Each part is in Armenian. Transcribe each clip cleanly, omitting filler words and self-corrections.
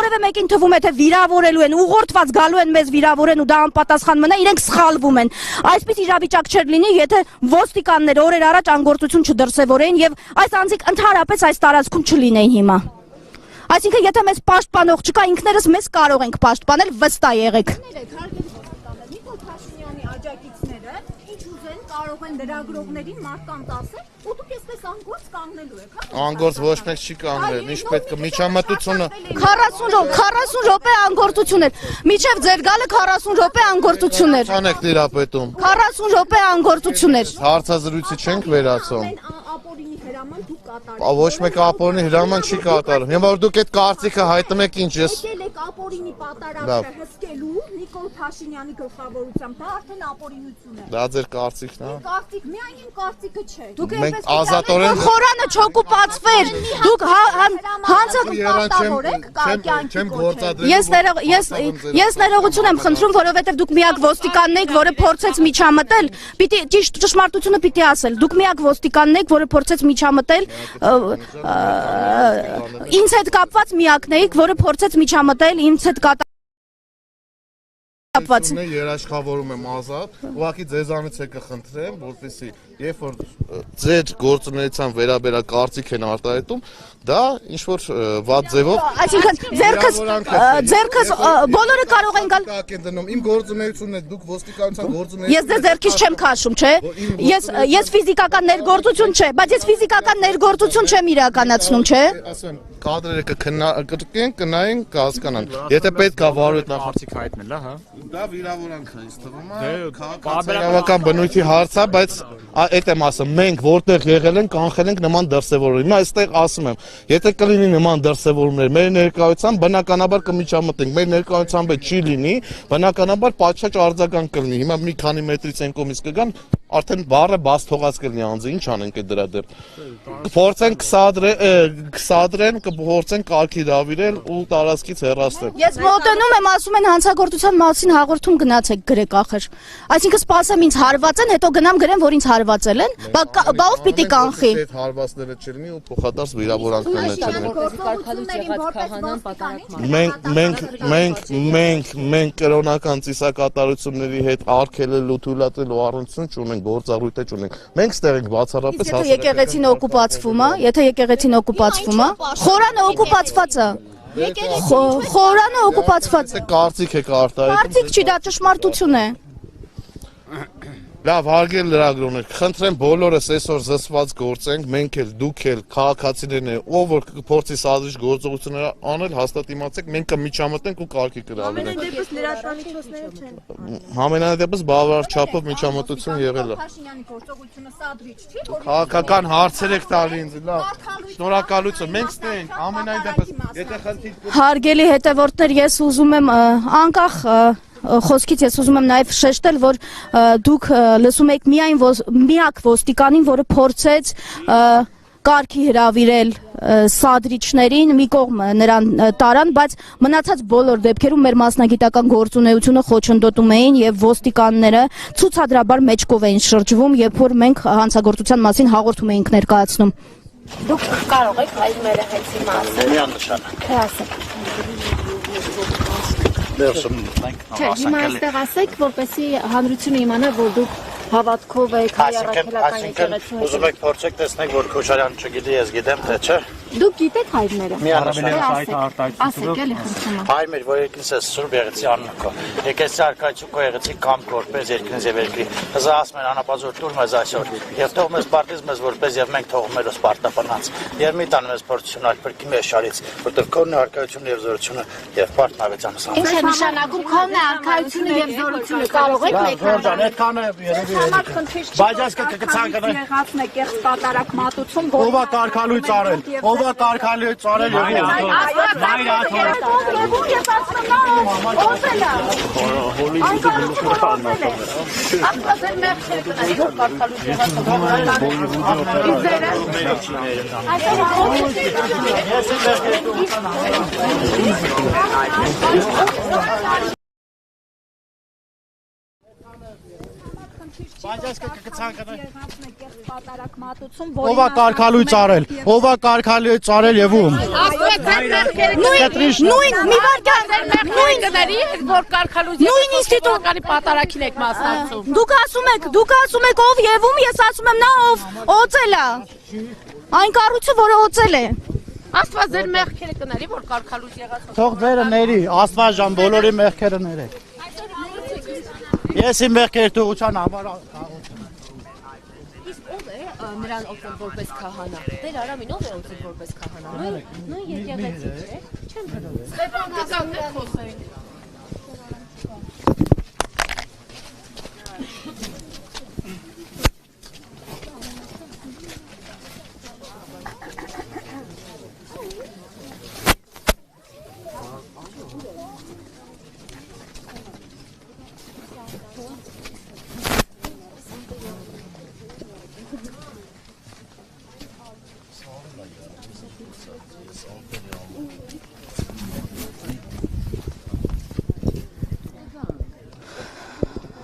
որևէ մեկին թվում է թե վիրավորելու են, ուղղորդված գալու են մեզ վիրավորեն ու դա անպատասխան մնա, իրենք սխալվում են։ Այսպես իրավիճակ չէր լինի, եթե ոստիկանները օրեր առաջ անգործություն չդրսևորեին եւ այս անձիկ ընդհանրապես այս տարածքում չլինեին հիմա։ Այսինքն եթե մեզ պաշտպանող չկա, ինքներս մեզ կարող ենք պաշտպանել, վստահ եղեք։ Կարող են լրագրողներին մարդկանց ասել, ու դուք այսպես անգործ կանգնելու եք, հա։ Անգործ ոչ մեկ չի կանգնել, ինչ պետք է միջամտությունը 40 րոպե անգործություն էր։ Միջև ձեր գալը 40 րոպե անգործություն էր։ Ցանեք տիրապետում։ 40 րոպե անգործություն էր։ Հարցազրույցը չենք վերացում։ Ապօրինի հրաման դուք կատարում։ Ոչ մեկ ապօրինի հրաման չի կատարում։ Հիմա որ դուք այդ կարծիքը հայտնում եք ինչ ես։ Եկել եք ապօրինի պատարագը հսկելու Նիկոլ Փաշինյանի գլխավորությամբ, դա արդեն ապօրինություն է։ Դա ձեր կարծիքն է։ Կարծիք, միայն իմ կարծիքը չէ։ Դուք Մենք ազատորեն խորանը չօկուպացվեր։ Դուք հանցը չեմ գործադրել։ Ես ներողություն եմ խնդրում, որովհետև դուք միակ ոստիկանն եք, որը փորձեց միջամտել։ Պիտի ճշմարտությունը պիտի ասել։ Դուք միակ ոստիկանն եք, որը փորձեց միջամտել։ Ինձ հետ կապված միակն եք, որը փորձեց միջամտել ինձ հետ կապված։ Երաշխավորում եմ ազատ, ուղղակի ձեզանից եկը խնդրեմ, որպեսզի երբ որ ձեր գործունեության վերաբերյալ կարծիք են արտահայտում, դա ինչ որ վատ ձևով, այսինքն ձերքս բոլորը կարող են գալ։ Իմ գործունեությունն է, դուք ոստիկանության գործունեություն։ Ես ձեզ ձերքից չեմ քաշում, չէ։ Ես ֆիզիկական ներգործություն չէ, բայց ես ֆիզիկական ներգործություն չեմ իրականացնում, չէ։ Ասեմ, կադրերը կկրկեն, կնային, կհասկանան։ Եթե պետք է վարույթ նախարարցիք հայտնել, հա։ Դա վիրավորանք է, ինձ թվում է, քաղաքացիական բնույթի հարց է, բայց այդ եմ ասում, մենք որտեղ եղել ենք, կանխել ենք նման դրսևորում։ Հիմա այստեղ ասում եմ, եթե կլինի նման դրսևորումներ, մեր ներկայությամբ բնականաբար կմիջամտենք, մեր ներկայությամբ չի լինի, բնականաբար պատշաճ արձագանք կլինի։ Հիմա մի քանի մետրից են կողմից կգան, արդեն բառը բաց թողած կլինի անձը, ինչ անենք այդ դրա դեռ։ Կփորձենք քսադրեն, կփորձենք կարգի դավիրել ու տարածքից հեռացնել։ Ես մոտենում եմ, ասում են հանցագործության մասին հաղորդում գնացեք գրեք ախր։ Այսինքն սպասեմ ինձ հարվածեն, հետո գնամ գրեմ, որ ինձ հարվածել են։ Բա ով պիտի կանխի։ Այդ հարվածները չլինի ու փոխադարձ վիրավորանքները չլինի։ Մենք կրոնական ծիսակատարությունների հետ արգելել ու թույլատրելու առնչություն չունենք, գործառույթ չունենք։ Մենք ստեղ ենք բացառապես Եթե եկեղեցին օկուպացվում է, եթե եկեղեցին օկուպացվում է, խորանը օկուպացված է։ Խորանը օկուպացված է։ Կարծիք եք արտահայտում։ Կարծիք չի, դա ճշմարտություն է։ Լավ, հարգել լրագրողներ, խնդրեմ բոլորս այսօր զսպված գործենք, մենք էլ, դուք էլ, քաղաքացիներն են, ով որ կփորձի սադրիչ գործողություններ անել, հաստատ իմացեք, մենք կմիջամտենք ու կարգի կհավիրենք։ Դեպս լրատվամիջոցները չեն։ Համենայնդեպս բավարար չափով միջամտություն եղել է։ Փաշինյանի գործողությունը սադրիչ չի, որ Քաղաքական հարցեր եք տալի ինձ, լավ։ Շնորհակալություն, մենք ստենք, ամենայնդեպս, եթե խնդիր Հարգելի հետևորդներ, ես ուզում եմ անկախ խոսքից ես ուզում եմ նաև շեշտել, որ դուք լսում եք միակ ոստիկանին, որը փորձեց կարգի հրավիրել սադրիչներին, մի կողմ նրան տարան, բայց մնացած բոլոր դեպքերում մեր մասնագիտական գործունեությունը խոչընդոտում էին եւ ոստիկանները ցուցադրաբար մեջկով էին շրջվում, երբ որ մենք հանցագործության մասին հաղորդում էինք ներկայացնում։ Դուք կարող եք այս մեր հեցի մասը։ Միանշանակ։ Թե ասեք։ Չէ, հիմա այստեղ ասեք, որպեսզի հանրությունը իմանա, որ դուք հավատքով եք հայ առաքելական եկեղեցու։ Ուզում եք փորձեք տեսնեք, որ Քոչարյանը չգիտի, ես գիտեմ, թե չէ։ Դուք գիտեք հայրները։ Միանշանակ։ Ասեք, էլի խնդրում եմ։ Հայր մեր, որ երկնից է Սուրբ Եղեցի անունքո։ Եկեղեցի արքայություն քո Եղեցի կամ որպես երկնից եւ երկրի։ Հզա ասում են անապազոր տուր մեզ այսօր։ Եվ թող մեզ պարտիզ մեզ որպես եւ մենք թողում մեր սպարտապանած։ Եվ մի տան մեզ փորձություն ալփրկի մեր շարից, որտեղ քոնն է արքայությունը եւ զորությունը եւ պարտնավետամս։ Ինչ է նշանակում քոնն է արքայությունը եւ զորությունը, կարող եք Ջան, այդքան է երևի։ Բայց այս կցանկանա։ Եղածն է կեղծ պատարակ մատուցում, Ով է կարգալույց արել։ Ով է կարգալույց արել Ով է կարգալույց արել, ով է կարգալույց արել եւ ում։ Նույն մի վարքան նույնների որ կարգալույց նույն ինստիտուտի պատարակին եք մասնակցում։ Դուք ասում եք ով եւ ում, ես ասում եմ նա ով օծել է։ Այն կառույցը, որը օծել է։ Աստված ձեր մեղքերը կների որ կարգալույց եղած։ Թող ձերը ների, Աստված ջան, բոլորի մեղքերը ներեք։ Ես իմ մեղքերը թողության համար նրան օգնել որպես քահանա։ Տեր Արամին ով է օգնել որպես քահանա։ Նույն եկեղեցի չէ։ Չեմ հրում։ Ստեփան կգաններ խոսենք։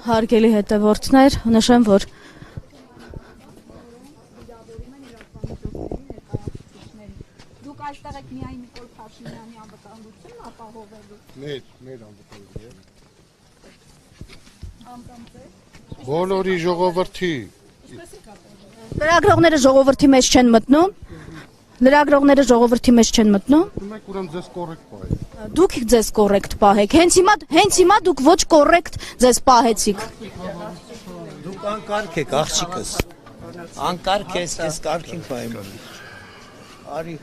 Հարգելի հետևորդներ, նշեմ, որ Դուք այստեղ եք միայն Նիկոլ Փաշինյանի անվտանգությունն ապահովելու։ Մեր անվտանգությունը։ Բոլորի ժողովրդի։ լրագրողները ժողովրդի մեջ չեն մտնում։ Լրագրողները ժողովրդի մեջ չեն մտնում։ Դուք ուրեմն ձեզ կոռեկտ պահեք։ Դուք ձեզ կոռեկտ պահեք։ Հենց հիմա դուք ոչ կոռեկտ ձեզ պահեցիք։ Դուք անկարգ եք, աղջիկս։ Անկարգ ես, ես կարգին պայման։ Արի։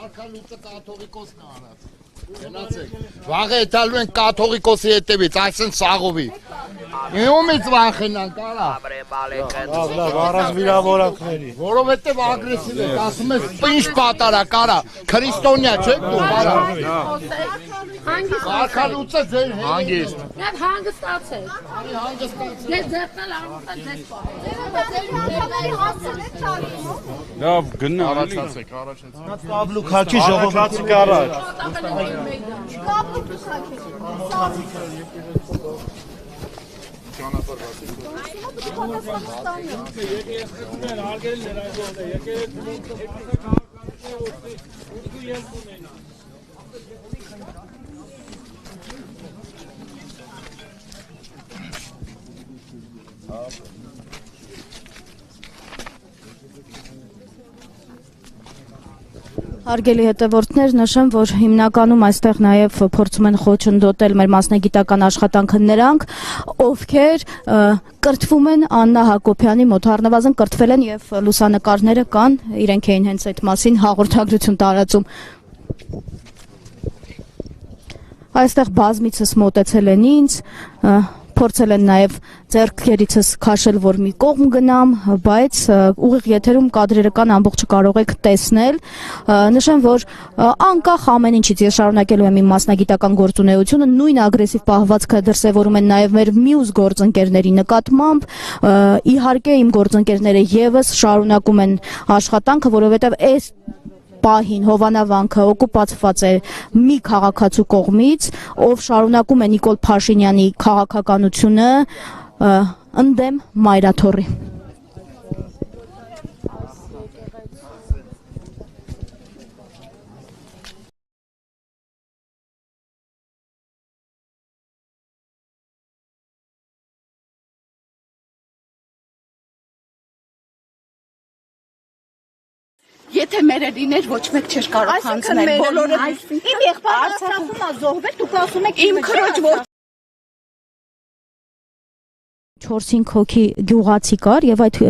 Կարգալույցը կաթողիկոս կանած։ Գնացեք։ Վաղը եթալու են կաթողիկոսի հետևից, այսեն սաղովի։ Ումից վախենան կարա։ լավ, առանց վիրավորանքների։ Որովհետև ագրեսիվ եք, ասում ես ինչ պատարակ արա, քրիստոնյա չեք դու արա։ Կարգալույցը ձեր հանգիստ։ Եվ հանգստացեք։ Ես ձերտել արմունքան ձեզ պահել։ Լավ, գնա, առաջացեք։ Կաբլու քաքի ժողովրդի կարար։ Հարգելի հետևորդներ, նշեմ, որ հիմնականում այստեղ նաև փորձում են խոչընդոտել մեր մասնագիտական աշխատանքը նրանք, ովքեր կրթվում են Աննա Հակոբյանի մոտ, առնվազն կրթվել են եւ լուսանկարները կան, իրենք էին հենց այդ մասին հաղորդագրություն տարածում։ Այստեղ բազմիցս մոտեցել են ինձ, փորձել են նաև ձեռքերիցս քաշել, որ մի կողմ գնամ, բայց ուղիղ եթերում կադրերը կան, ամբողջը կարող եք տեսնել։ Նշեմ, որ անկախ ամեն ինչից ես շարունակելու եմ իմ մասնագիտական գործունեությունը, նույն ագրեսիվ պահվածքը դրսևորում են նաև մեր մյուս գործընկերների նկատմամբ։ Իհարկե իմ գործընկերները եւս շարունակում են աշխատանքը, որովհետև այս պահին Հովանավանքը օկուպացված է մի քաղաքացու կողմից, ով շարունակում է Նիկոլ Փաշինյանի քաղաքականությունը ընդդեմ մայրաթոռի։ Եթե մերը լիներ ոչ մեկ չէր կարող հանձնել բոլորը։ Իմ եղբայրը Արցախում է զոհվել, դուք ասում եք Իմ քրոջ որ 4-5 հոգի գյուղացի կար եւ այդ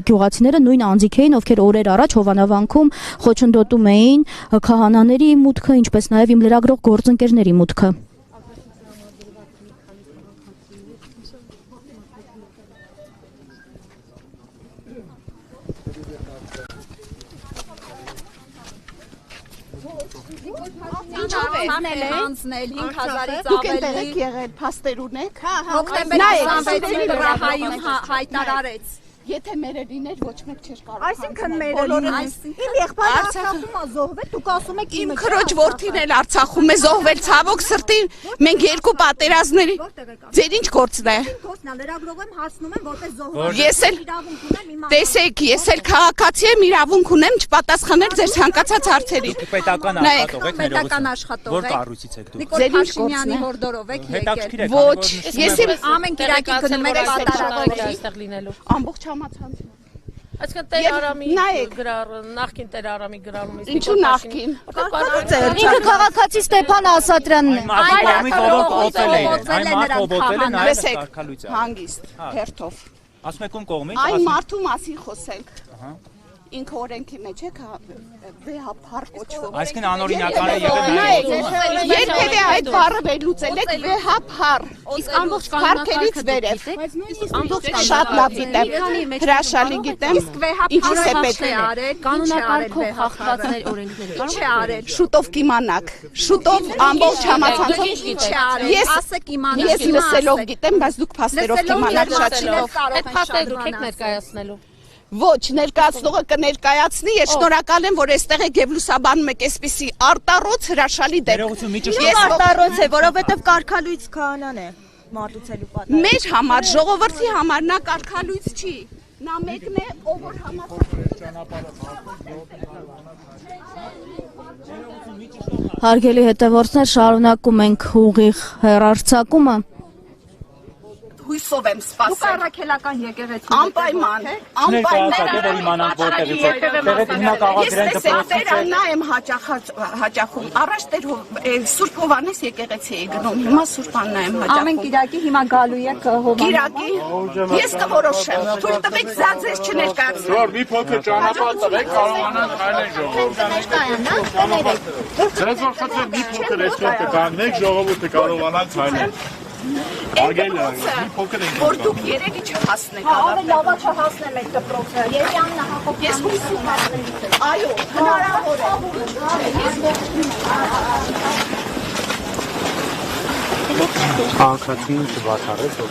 գյուղացիները նույն անձիկ էին, ովքեր օրեր առաջ Հովանավանքում խոչընդոտում էին քահանաների մուտքը, ինչպես նաեւ իմ լրագրող գործընկերների մուտքը։ Ինչով է հանձնել 5000-ից Դուք ավելի։ եք եղել փաստեր ունեք։ Հոկտեմբերի 26-ին գրահայում հայտարարեց։ Եթե մերը լիներ ոչ մեկ չէր կարող։ Այսինքն մերը լիներ։ Իմ եղբայրը Արցախում է զոհվել, դուք ասում եք Իմ քրոջ որդին էլ Արցախում է զոհվել, ցավոք սրտի մենք երկու պատերազմների։ Ձեր ինչ գործն է։ Գործն է, լրագրողում եմ հարցնում եմ, որպես զոհված։ Ես էլ իրավունք ունեմ իմ տեսեք, ես էլ քաղաքացի եմ, իրավունք ունեմ չպատասխանել ձեր ցանկացած հարցերին։ Պետական աշխատող եք, Որ կառույցից եք դուք։ Նիկոլ Փաշինյանի հորդորով եք եկել։ Ոչ, ես եմ ամեն կիրակի գնում եք պատարագի։ այստեղ լինելու։ ամբողջ համացանցում։ Այսինքն Տեր Արամի նախքին Տեր Արամի գրառում իսկ Ինչու նախքին։ Ինքը քաղաքացի Ստեփան Ասատրյանն է։ Լսեք, հանգիստ, հերթով։ Ասում եք ում կողմից։ Այն մարդու մասին խոսենք։ Ինքը օրենքի մեջ է վեհապար կոչվում։ Այսինքն անօրինական է եղել։ Երբևէ այդ բառը վերլուծել եք վեհապար։ Իսկ ամբողջ Փառքերից վերև։ Շատ լավ գիտեմ, հրաշալի գիտեմ։ Ինչի՞ս է պետք է արել, կանոնակարգով խախտվածներ օրենքները։ ինչ է արել։ Շուտով կիմանաք։ Շուտով ամբողջ համացանցով Ինչ է արել։ Ասեք իմանաք։ Ես լսելով գիտեմ, բայց դուք փաստերով կիմանաք շատ շնորհ։ Այդ փաստերը դուք եք ներկայացնելու։ Ոչ, ներկայացնողը կներկայացնի, ես շնորհակալ եմ, որ այստեղ եք եւ լուսաբանում եք այսպիսի արտառոց հրաշալի դեպք։ Ես արտառոց է, որովհետեւ կարգալույց քահանան է մատուցելու պատասխանը։ Մեր համար, ժողովրդի համար նա կարգալույց չի։ Նա մեկն է, ով որ Հարգելի հետևորդներ, շարունակում ենք ուղիղ հեռարձակումը։ հույսով եմ սպասել։ Դուք առաքելական եկեղեցու Անպայման, Տերանա եմ հաճախում։ Առաջ Սուրբ Հովհաննես եկեղեցի էի գնում, հիմա Սուրբ Աննա եմ հաճախում։ Ամեն կիրակի հիմա գալու եք Հովհաննես։ Կիրակի ես կորոշեմ։ Թույլ տվեք ձեզ չներկայացնել։ Որ մի փոքր ճանապարհ տվեք, կարողանանք այլեն ժողովուրդ։ Ձեզ որ խնդրեմ մի փոքր այսպես կկանգնեք, ժողովուրդը կարողանանք այլեն։ Որ դուք երևի չհասնեք։ Լավա չհասնեմ այդ դպրոցը։ Երևանն Հակոբ։ Ես հույս ունեմ։ Այո, հնարավոր է։ Անկացին չբացառեց, որ